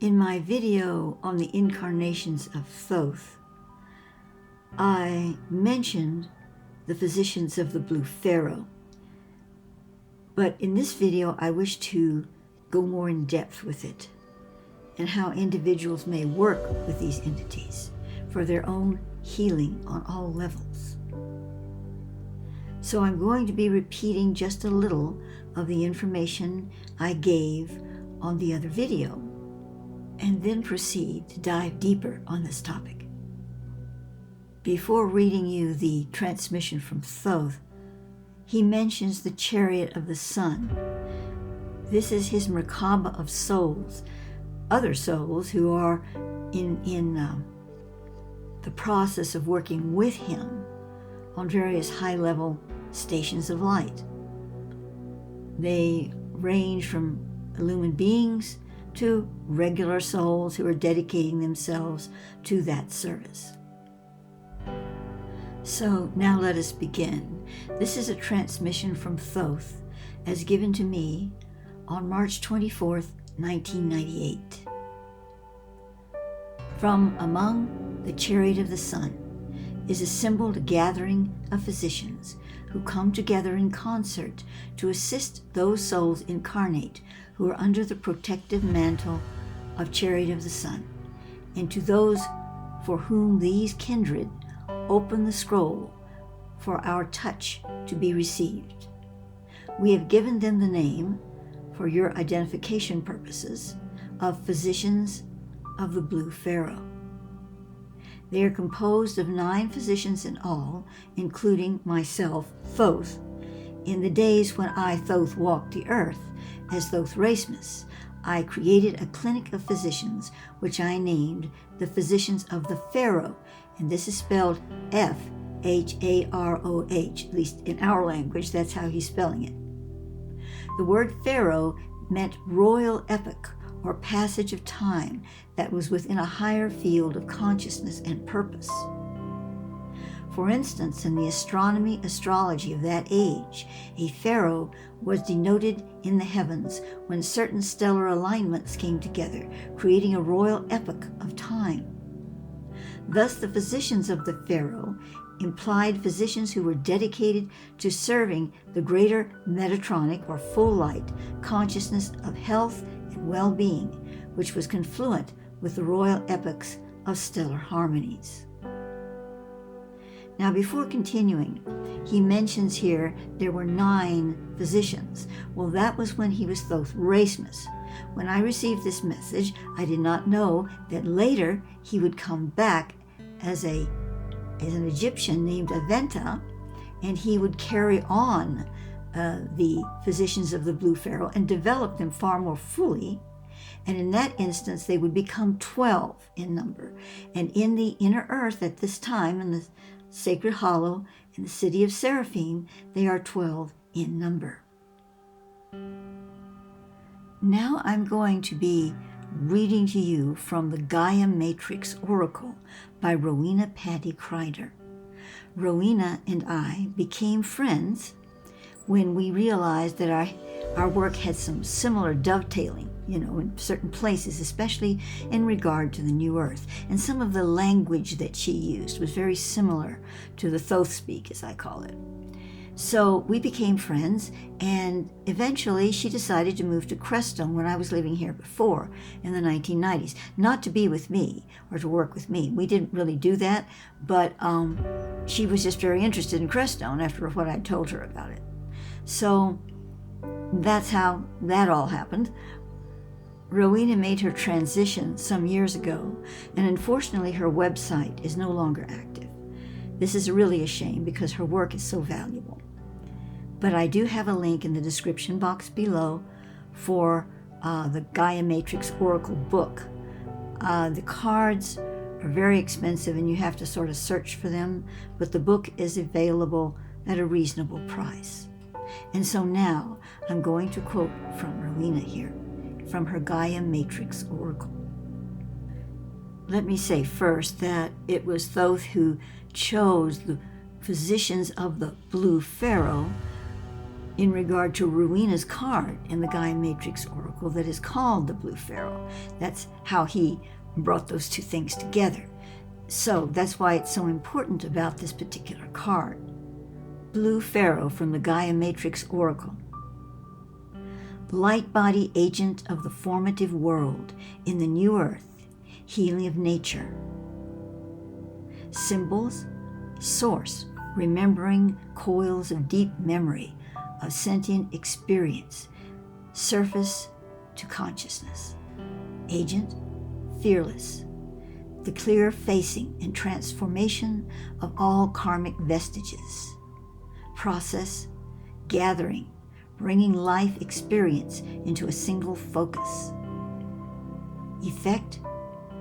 In my video on the incarnations of Thoth, I mentioned the physicians of the Blue Pharaoh. But in this video, I wish to go more in depth with it and how individuals may work with these entities for their own healing on all levels. So I'm going to be repeating just a little of the information I gave on the other video, and then proceed to dive deeper on this topic. Before reading you the transmission from Thoth, he mentions the chariot of the sun. This is his Merkaba of souls, other souls who are in the process of working with him on various high-level stations of light. They range from illumined beings to regular souls who are dedicating themselves to that service. So now let us begin. This is a transmission from Thoth as given to me on March 24th, 1998. From among the chariot of the sun is assembled a gathering of physicians who come together in concert to assist those souls incarnate who are under the protective mantle of Chariot of the Sun, and to those for whom these kindred open the scroll for our touch to be received. We have given them the name, for your identification purposes, of Physicians of the Blue Pharaoh. They are composed of 9 physicians in all, including myself, Thoth, in the days when I, Thoth, walked the earth as Thoth I created a clinic of physicians, which I named the Physicians of the Pharaoh, and this is spelled F-H-A-R-O-H, at least in our language, that's how he's spelling it. The word Pharaoh meant royal epoch, or passage of time that was within a higher field of consciousness and purpose. For instance, in the astrology of that age, a pharaoh was denoted in the heavens when certain stellar alignments came together, creating a royal epoch of time. Thus, the physicians of the pharaoh implied physicians who were dedicated to serving the greater Metatronic or full light consciousness of health and well-being, which was confluent with the royal epochs of stellar harmonies. Now, before continuing, he mentions here there were 9 physicians. Well, that was when he was Thoth. When I received this message, I did not know that later he would come back as an Egyptian named Aventa, and he would carry on the physicians of the Blue Pharaoh and develop them far more fully. And in that instance, they would become 12 in number. And in the inner earth at this time, in the Sacred Hollow, in the city of Seraphim, they are 12 in number. Now I'm going to be reading to you from the Gaia Matrix Oracle by Rowena Patty Kreider. Rowena and I became friends when we realized that our work had some similar dovetailing, in certain places, especially in regard to the New Earth. And some of the language that she used was very similar to the Thoth speak, as I call it. So we became friends, and eventually she decided to move to Crestone when I was living here before, in the 1990s. Not to be with me or to work with me. We didn't really do that, but she was just very interested in Crestone after what I told her about it. So that's how that all happened. Rowena made her transition some years ago, and unfortunately her website is no longer active. This is really a shame because her work is so valuable. But I do have a link in the description box below for the Gaia Matrix Oracle book. The cards are very expensive and you have to sort of search for them, but the book is available at a reasonable price. And so now I'm going to quote from Rowena here, from her Gaia Matrix Oracle. Let me say first that it was Thoth who chose the physicians of the Blue Pharaoh in regard to Rowena's card in the Gaia Matrix Oracle that is called the Blue Pharaoh. That's how he brought those two things together. So that's why it's so important about this particular card. Blue Pharaoh from the Gaia Matrix Oracle. Light body agent of the formative world in the new earth, healing of nature. Symbols, source, remembering coils of deep memory, of sentient experience, surface to consciousness. Agent, fearless, the clear facing and transformation of all karmic vestiges. Process, gathering, bringing life experience into a single focus. Effect,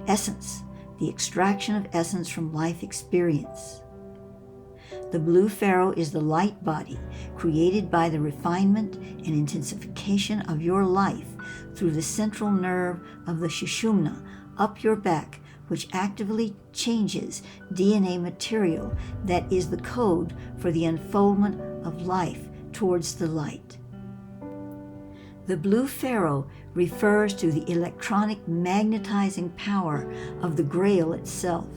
essence, the extraction of essence from life experience. The Blue Pharaoh is the light body created by the refinement and intensification of your life through the central nerve of the Sushumna up your back, which actively changes DNA material that is the code for the unfoldment of life towards the light. The Blue Pharaoh refers to the electronic magnetizing power of the Grail itself.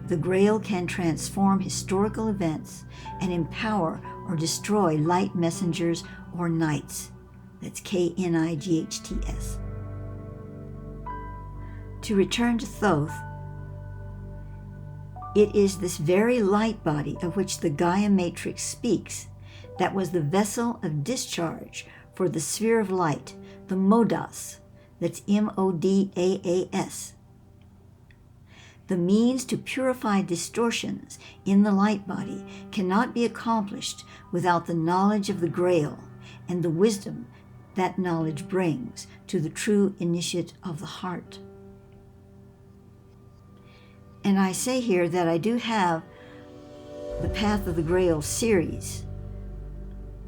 The Grail can transform historical events and empower or destroy light messengers or knights. That's Knights. To return to Thoth, it is this very light body of which the Gaia Matrix speaks that was the vessel of discharge for the sphere of light, the Modas, that's Modaas. The means to purify distortions in the light body cannot be accomplished without the knowledge of the Grail and the wisdom that knowledge brings to the true initiate of the heart. And I say here that I do have the Path of the Grail series,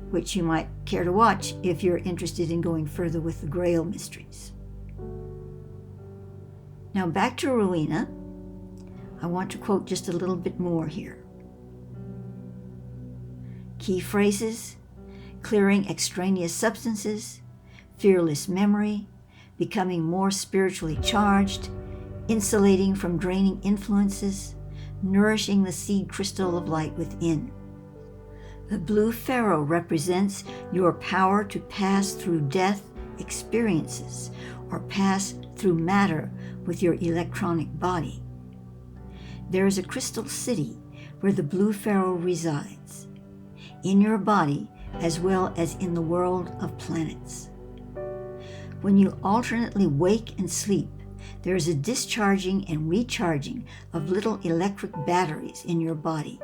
which you might care to watch if you're interested in going further with the Grail mysteries. Now back to Rowena. I want to quote just a little bit more here. Key phrases: clearing extraneous substances, fearless memory, becoming more spiritually charged, insulating from draining influences, nourishing the seed crystal of light within. The Blue Pharaoh represents your power to pass through death experiences or pass through matter with your electronic body. There is a crystal city where the Blue Pharaoh resides, in your body as well as in the world of planets. When you alternately wake and sleep, there is a discharging and recharging of little electric batteries in your body.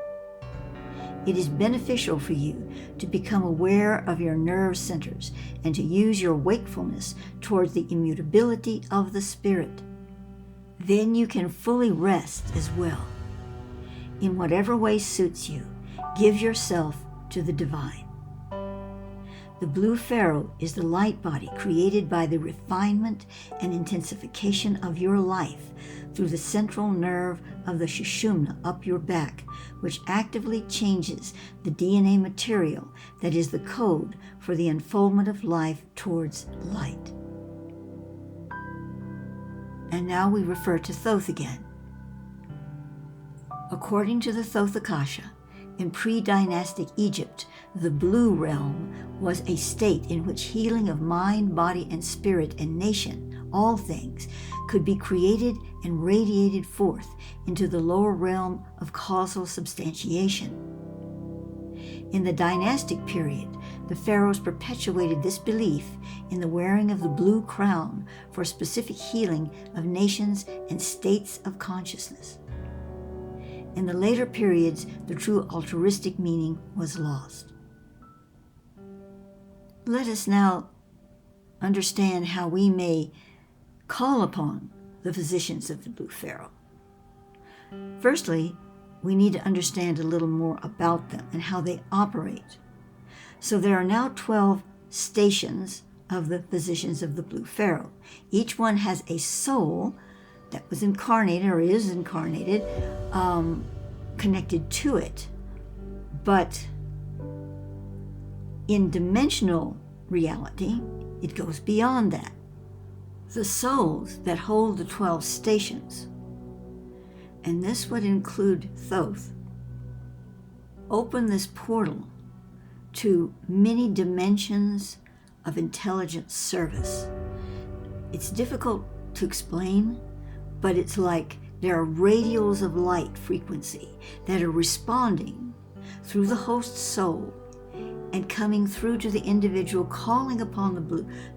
It is beneficial for you to become aware of your nerve centers and to use your wakefulness towards the immutability of the spirit. Then you can fully rest as well. In whatever way suits you, give yourself to the divine. The Blue Pharaoh is the light body created by the refinement and intensification of your life through the central nerve of the Sushumna up your back, which actively changes the DNA material that is the code for the unfoldment of life towards light. And now we refer to Thoth again. According to the Thoth Akasha, in pre-dynastic Egypt, the blue realm was a state in which healing of mind, body, and spirit and nation, all things, could be created and radiated forth into the lower realm of causal substantiation. In the dynastic period, the pharaohs perpetuated this belief in the wearing of the blue crown for specific healing of nations and states of consciousness. In the later periods, the true altruistic meaning was lost. Let us now understand how we may call upon the physicians of the Blue Pharaoh. Firstly, we need to understand a little more about them and how they operate. So there are now 12 stations of the physicians of the Blue Pharaoh. Each one has a soul that was incarnated or is incarnated, connected to it. But in dimensional reality, it goes beyond that. The souls that hold the 12 stations, and this would include Thoth, open this portal to many dimensions of intelligent service. It's difficult to explain, but it's like there are radials of light frequency that are responding through the host soul and coming through to the individual, calling upon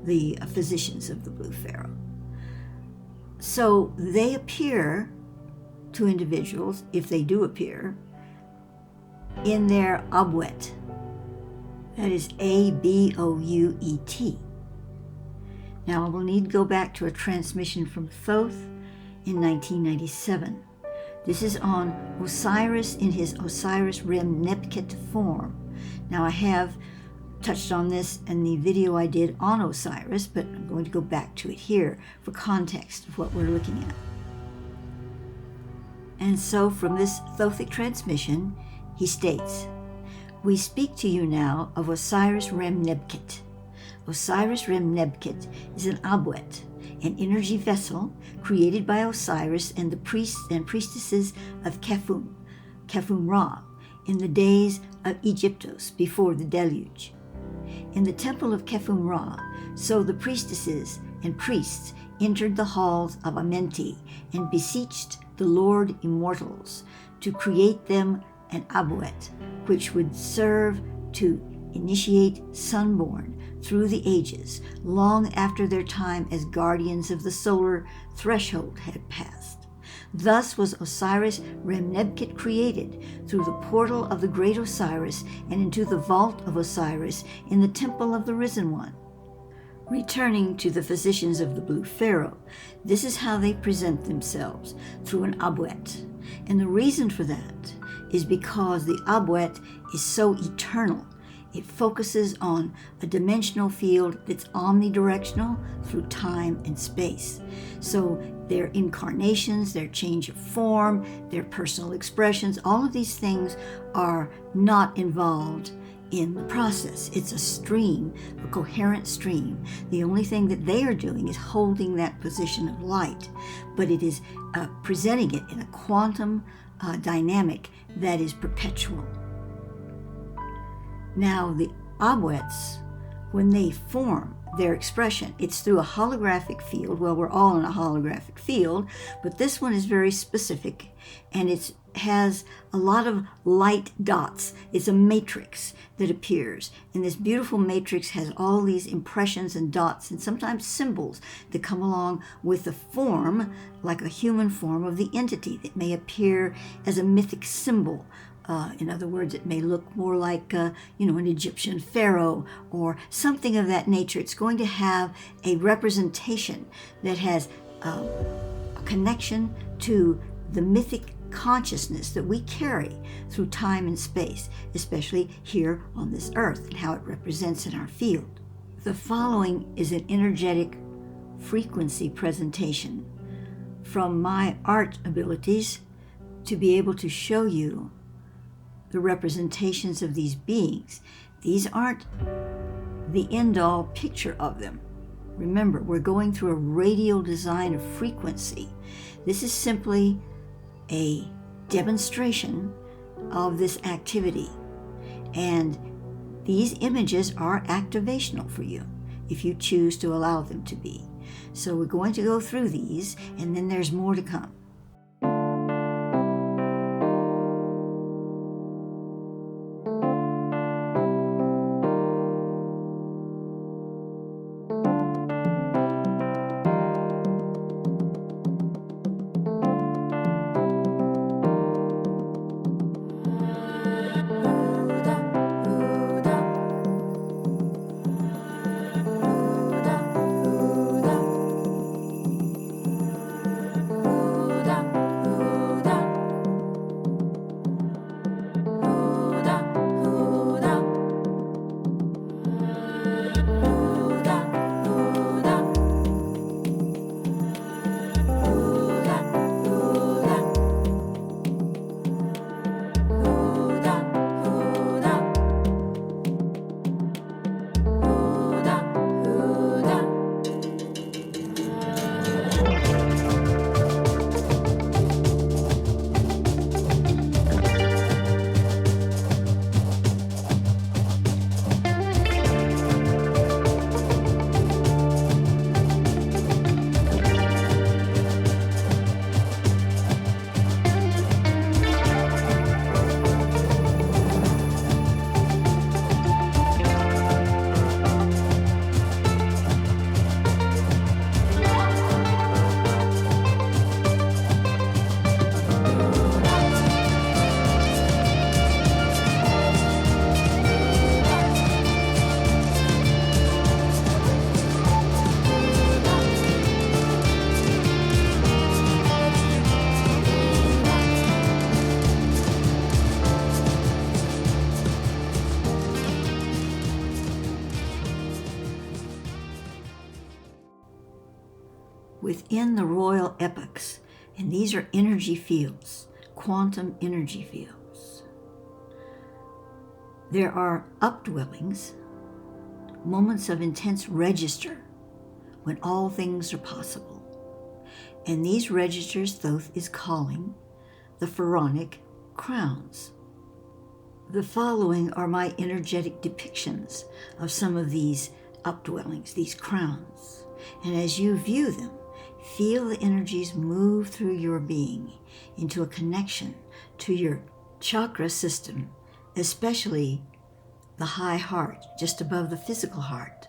the physicians of the Blue Pharaoh. So they appear to individuals, if they do appear, in their abouet. That is Abouet. Now I will need to go back to a transmission from Thoth in 1997. This is on Osiris in his Osiris-Rem-Nebket form. Now I have touched on this in the video I did on Osiris, but I'm going to go back to it here for context of what we're looking at. And so from this Thothic transmission, he states, "We speak to you now of Osiris-Rem-Nebket. Osiris-Rem-Nebket is an abouet, an energy vessel created by Osiris and the priests and priestesses of Khephu, Khephu-Ra, in the days of Egyptos before the deluge. In the temple of Khephu-Ra, so the priestesses and priests entered the halls of Amenti and beseeched the Lord Immortals to create them an abouet, which would serve to initiate Sunborn through the ages, long after their time as guardians of the solar threshold had passed. Thus was Osiris-Rem-Nebket created through the portal of the great Osiris and into the vault of Osiris in the temple of the Risen One." Returning to the physicians of the Blue Pharaoh, this is how they present themselves, through an abouet. And the reason for that is because the abouet is so eternal. It focuses on a dimensional field that's omnidirectional through time and space. So their incarnations, their change of form, their personal expressions, all of these things are not involved in the process. It's a stream, a coherent stream. The only thing that they are doing is holding that position of light, but it is presenting it in a quantum dynamic that is perpetual. Now, the abouets, when they form their expression, it's through a holographic field. Well, we're all in a holographic field, but this one is very specific, and it has a lot of light dots. It's a matrix that appears, and this beautiful matrix has all these impressions and dots and sometimes symbols that come along with the form, like a human form of the entity that may appear as a mythic symbol. In other words, it may look more like, an Egyptian pharaoh or something of that nature. It's going to have a representation that has a connection to the mythic consciousness that we carry through time and space, especially here on this earth, and how it represents in our field. The following is an energetic frequency presentation from my art abilities to be able to show you the representations of these beings. These aren't the end-all picture of them. Remember, we're going through a radial design of frequency. This is simply a demonstration of this activity. And these images are activational for you if you choose to allow them to be. So we're going to go through these, and then there's more to come. within the royal epochs, and these are energy fields, quantum energy fields. There are updwellings, moments of intense register when all things are possible. And these registers Thoth is calling the Pharaonic crowns. The following are my energetic depictions of some of these updwellings, these crowns. And as you view them, feel the energies move through your being into a connection to your chakra system, especially the high heart, just above the physical heart.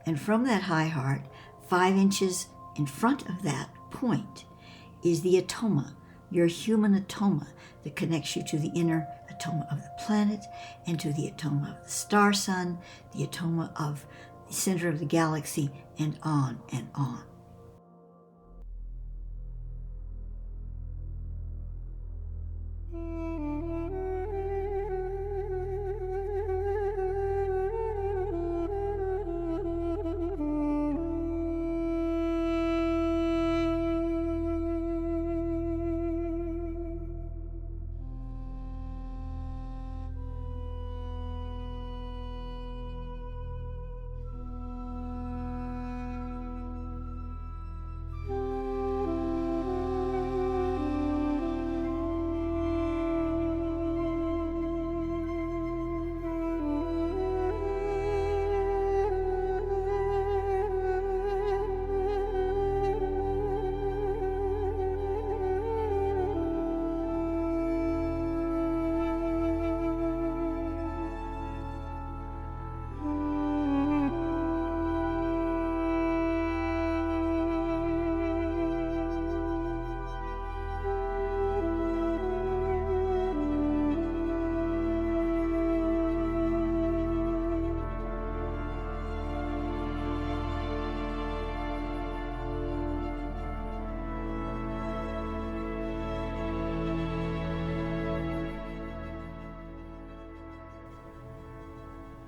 And from that high heart, 5 inches in front of that point, is the atoma, your human atoma that connects you to the inner atoma of the planet and to the atoma of the star sun, the atoma of the center of the galaxy, and on and on.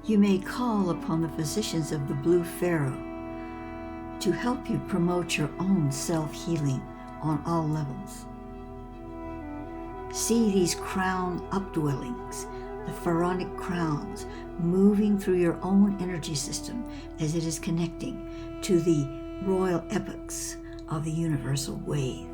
You may call upon the physicians of the Blue Pharaoh to help you promote your own self-healing on all levels. See these crown updwellings, the pharaonic crowns, moving through your own energy system as it is connecting to the royal epochs of the universal wave.